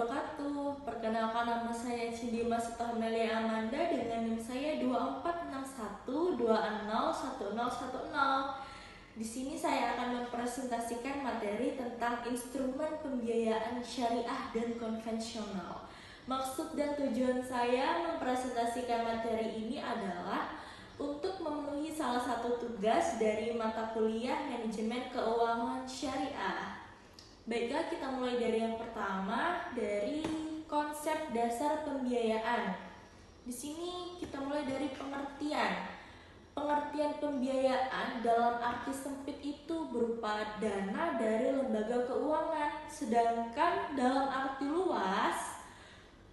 wabarakatuh. Perkenalkan, nama saya Cindima Sitohmelia Amanda dengan NIM saya 2461201010. Di sini saya akan mempresentasikan materi tentang instrumen pembiayaan syariah dan konvensional. Maksud dan tujuan saya mempresentasikan materi ini adalah untuk memenuhi salah satu tugas dari mata kuliah manajemen keuangan syariah. Baiklah, kita mulai dari yang pertama, dari konsep dasar pembiayaan. Di sini kita mulai dari pengertian. Pengertian pembiayaan dalam arti sempit itu berupa dana dari lembaga keuangan, sedangkan dalam arti luas,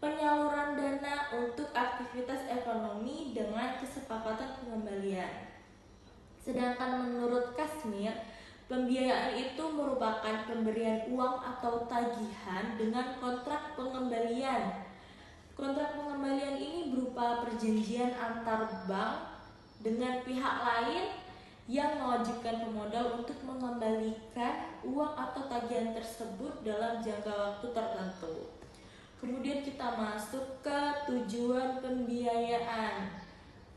penyaluran dana untuk aktivitas ekonomi dengan kesepakatan pengembalian. Sedangkan menurut Kasmir, pembiayaan itu merupakan pemberian uang atau tagihan dengan kontrak pengembalian. Kontrak pengembalian ini berupa perjanjian antar bank dengan pihak lain yang mewajibkan pemodal untuk mengembalikan uang atau tagihan tersebut dalam jangka waktu tertentu. Kemudian kita masuk ke tujuan pembiayaan.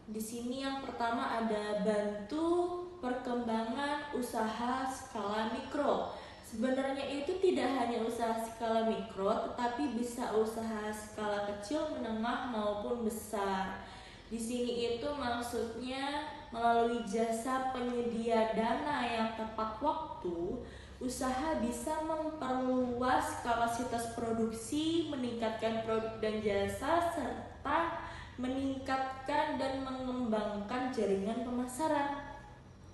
Di sini yang pertama ada bantu perkembangan usaha skala mikro. Sebenarnya itu tidak hanya usaha skala mikro, tetapi bisa usaha skala kecil, menengah maupun besar. Di sini itu maksudnya melalui jasa penyedia dana yang tepat waktu, usaha bisa memperluas kapasitas produksi, meningkatkan produk dan jasa, serta meningkatkan dan mengembangkan jaringan pemasaran.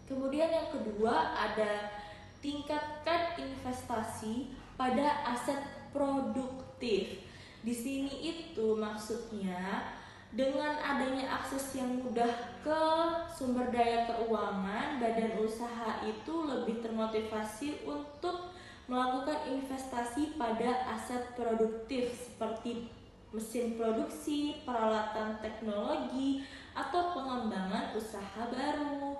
Kemudian yang kedua ada tingkatkan investasi pada aset produktif. Di sini itu maksudnya dengan adanya akses yang mudah ke sumber daya keuangan, badan usaha itu lebih termotivasi untuk melakukan investasi pada aset produktif seperti mesin produksi, peralatan teknologi, atau pengembangan usaha baru.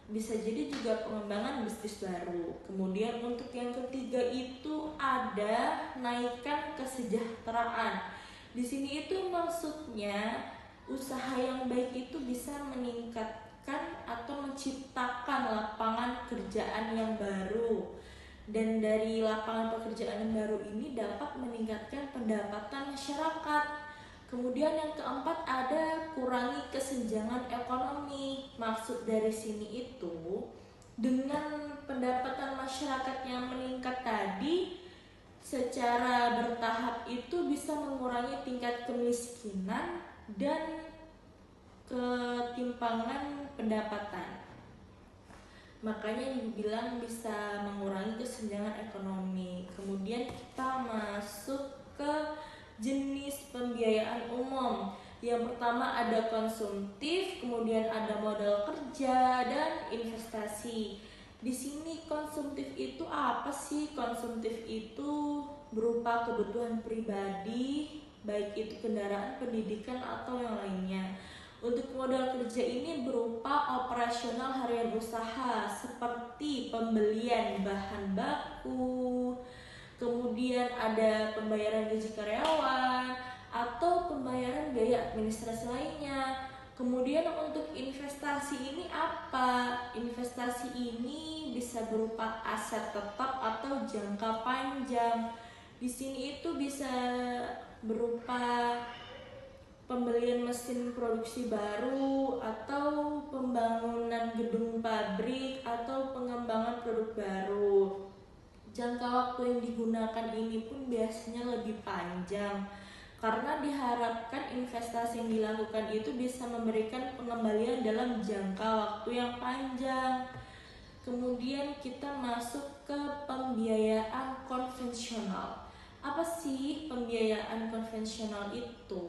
Bisa jadi juga pengembangan bisnis baru. Kemudian untuk yang ketiga itu ada naikkan kesejahteraan. Di sini itu maksudnya usaha yang baik itu bisa meningkatkan atau menciptakan lapangan pekerjaan yang baru. Dan dari lapangan pekerjaan yang baru ini dapat meningkatkan pendapatan masyarakat. Kemudian yang keempat ada kurangi kesenjangan ekonomi. Maksud dari sini itu dengan pendapatan masyarakat yang meningkat tadi secara bertahap itu bisa mengurangi tingkat kemiskinan dan ketimpangan pendapatan. Makanya dibilang bisa mengurangi kesenjangan ekonomi. Kemudian kita masuk ke jenis pembiayaan umum. Yang pertama ada konsumtif, kemudian ada modal kerja dan investasi. Di sini konsumtif itu apa sih? Konsumtif itu berupa kebutuhan pribadi, baik itu kendaraan, pendidikan atau yang lainnya. Untuk modal kerja ini berupa operasional harian usaha seperti pembelian bahan baku, kemudian ada pembayaran gaji karyawan atau pembayaran biaya administrasi lainnya. Kemudian untuk investasi ini apa? Investasi ini bisa berupa aset tetap atau jangka panjang. Di sini itu bisa berupa pembelian mesin produksi baru atau pembangunan gedung pabrik atau pengembangan produk baru. Jangka waktu yang digunakan ini pun biasanya lebih panjang karena diharapkan investasi yang dilakukan itu bisa memberikan pengembalian dalam jangka waktu yang panjang. Kemudian kita masuk ke pembiayaan konvensional. Apa sih pembiayaan konvensional itu?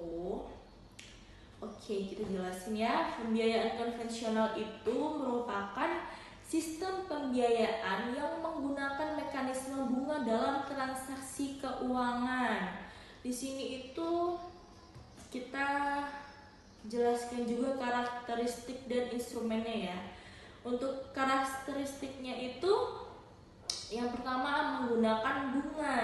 Oke, kita jelasin ya. Pembiayaan konvensional itu merupakan sistem pembiayaan yang menggunakan mekanisme bunga dalam transaksi keuangan. Di sini itu kita jelaskan juga karakteristik dan instrumennya ya. Untuk karakteristiknya itu yang pertama menggunakan bunga.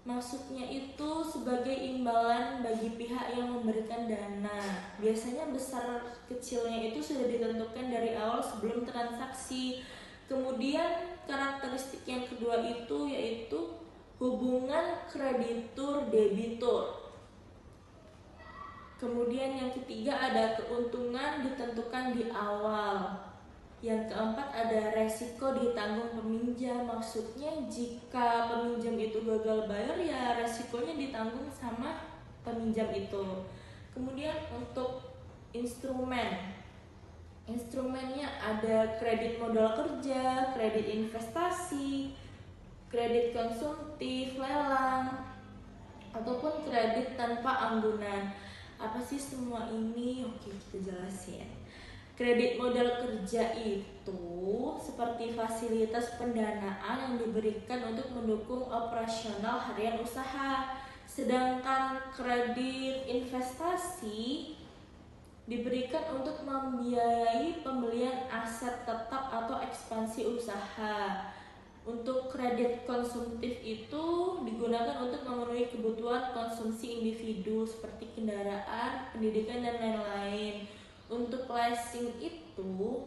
Maksudnya itu sebagai imbalan bagi pihak yang memberikan dana. Biasanya besar kecilnya itu sudah ditentukan dari awal sebelum transaksi. Kemudian karakteristik yang kedua itu yaitu hubungan kreditur debitur. Kemudian yang ketiga ada keuntungan ditentukan di awal. Yang keempat ada resiko ditanggung peminjam. Maksudnya jika peminjam itu gagal bayar ya resikonya ditanggung sama peminjam itu. Kemudian untuk instrumennya ada kredit modal kerja, kredit investasi, kredit konsumtif, lelang, ataupun kredit tanpa anggunan. Apa sih semua ini? Oke, kita jelasin. Kredit modal kerja itu seperti fasilitas pendanaan yang diberikan untuk mendukung operasional harian usaha. Sedangkan kredit investasi diberikan untuk membiayai pembelian aset tetap atau ekspansi usaha. Untuk kredit konsumtif itu digunakan untuk memenuhi kebutuhan konsumsi individu seperti kendaraan, pendidikan, dan lain-lain. Untuk leasing itu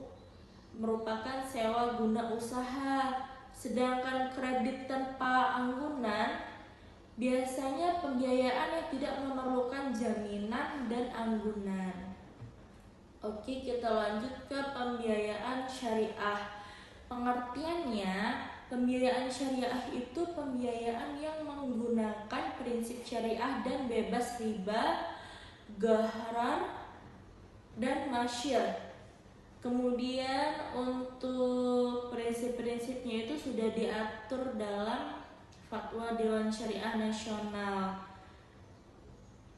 merupakan sewa guna usaha. Sedangkan kredit tanpa anggunan biasanya pembiayaan yang tidak memerlukan jaminan dan anggunan. Oke, kita lanjut ke pembiayaan syariah. Pengertiannya, pembiayaan syariah itu pembiayaan yang menggunakan prinsip syariah dan bebas riba, gharar, dan masyir. Kemudian untuk prinsip-prinsipnya itu sudah diatur dalam Fatwa Dewan Syariah Nasional.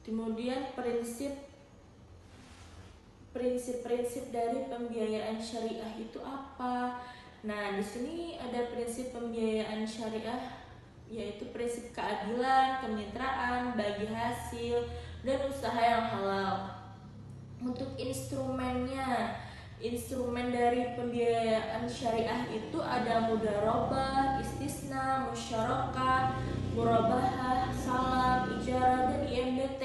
Kemudian prinsip-prinsip dari pembiayaan syariah itu apa? Nah, di sini ada prinsip pembiayaan syariah yaitu prinsip keadilan, kemitraan, bagi hasil, dan usaha yang halal. Untuk instrumen dari pembiayaan syariah itu ada mudharabah, istisna, musyarakah, murabahah, salam, ijarah, dan IMBT.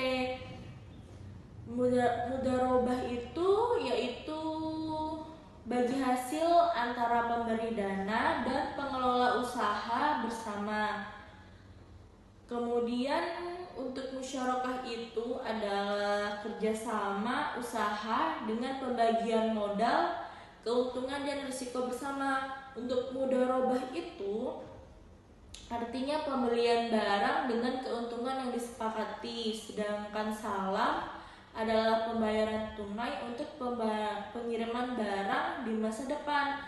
Mudharabah itu yaitu bagi hasil antara pemberi dana dan pengelola usaha bersama. Kemudian untuk musyarakah itu adalah kerjasama usaha dengan pembagian modal, keuntungan, dan risiko bersama. Untuk mudharabah itu artinya pembelian barang dengan keuntungan yang disepakati. Sedangkan salam adalah pembayaran tunai untuk pengiriman barang di masa depan.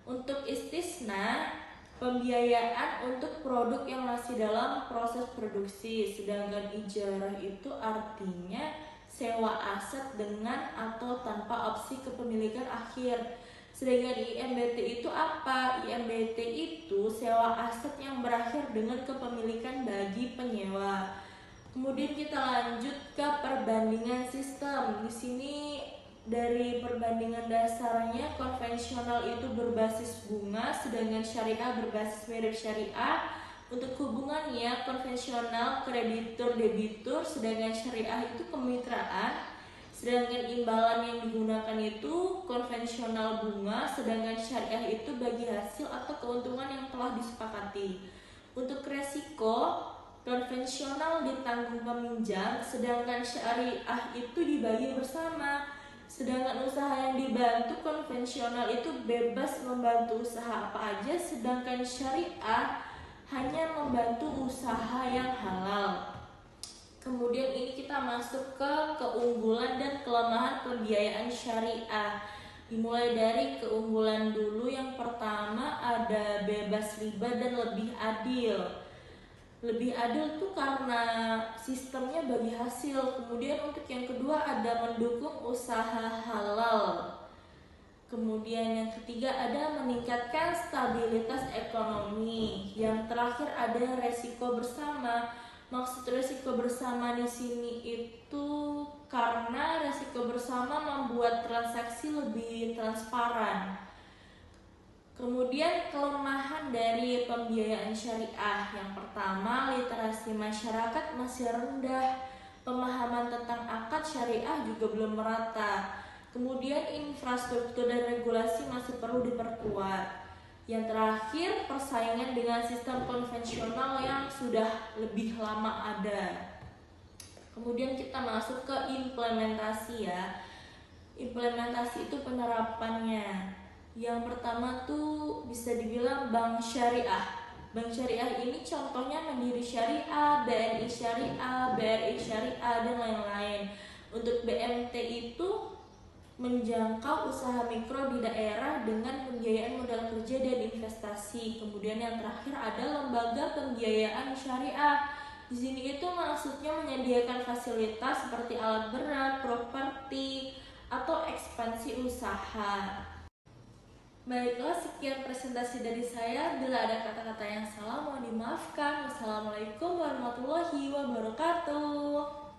Untuk istisna, pembiayaan untuk produk yang masih dalam proses produksi. Sedangkan ijarah itu artinya sewa aset dengan atau tanpa opsi kepemilikan akhir. Sedangkan IMBT itu apa? IMBT itu sewa aset yang berakhir dengan kepemilikan bagi penyewa. Kemudian kita lanjut ke perbandingan sistem. Di sini dari perbandingan dasarnya, konvensional itu berbasis bunga, sedangkan syariah berbasis mirip syariah. Untuk hubungannya, konvensional kreditur debitur, sedangkan syariah itu kemitraan. Sedangkan imbalan yang digunakan itu konvensional bunga, sedangkan syariah itu bagi hasil atau keuntungan yang telah disepakati. Untuk resiko, konvensional ditanggung peminjam, sedangkan syariah itu dibagi bersama. Sedangkan usaha yang dibantu konvensional itu bebas membantu usaha apa aja, sedangkan syariah hanya membantu usaha yang halal. Kemudian ini kita masuk ke keunggulan dan kelemahan pembiayaan syariah. Dimulai dari keunggulan dulu. Yang pertama ada bebas riba dan lebih adil. Lebih adil tuh karena sistemnya bagi hasil. Kemudian untuk yang kedua ada mendukung usaha halal. Kemudian yang ketiga ada meningkatkan stabilitas ekonomi. Yang terakhir ada resiko bersama. Maksud resiko bersama di sini itu karena resiko bersama membuat transaksi lebih transparan. Kemudian kelemahan dari pembiayaan syariah. Yang pertama, literasi masyarakat masih rendah. Pemahaman tentang akad syariah juga belum merata. Kemudian infrastruktur dan regulasi masih perlu diperkuat. Yang terakhir, persaingan dengan sistem konvensional yang sudah lebih lama ada. Kemudian kita masuk ke implementasi ya. Implementasi itu penerapannya. Yang pertama tuh bisa dibilang bank syariah. Bank syariah ini contohnya Mandiri Syariah, BNI Syariah, BRI Syariah, dan lain-lain. Untuk BMT itu menjangkau usaha mikro di daerah dengan pembiayaan modal kerja dan investasi. Kemudian yang terakhir ada lembaga pembiayaan syariah. Di sini itu maksudnya menyediakan fasilitas seperti alat berat, properti, atau ekspansi usaha. Baiklah, sekian presentasi dari saya. Bila ada kata-kata yang salah, mohon dimaafkan. Wassalamualaikum warahmatullahi wabarakatuh.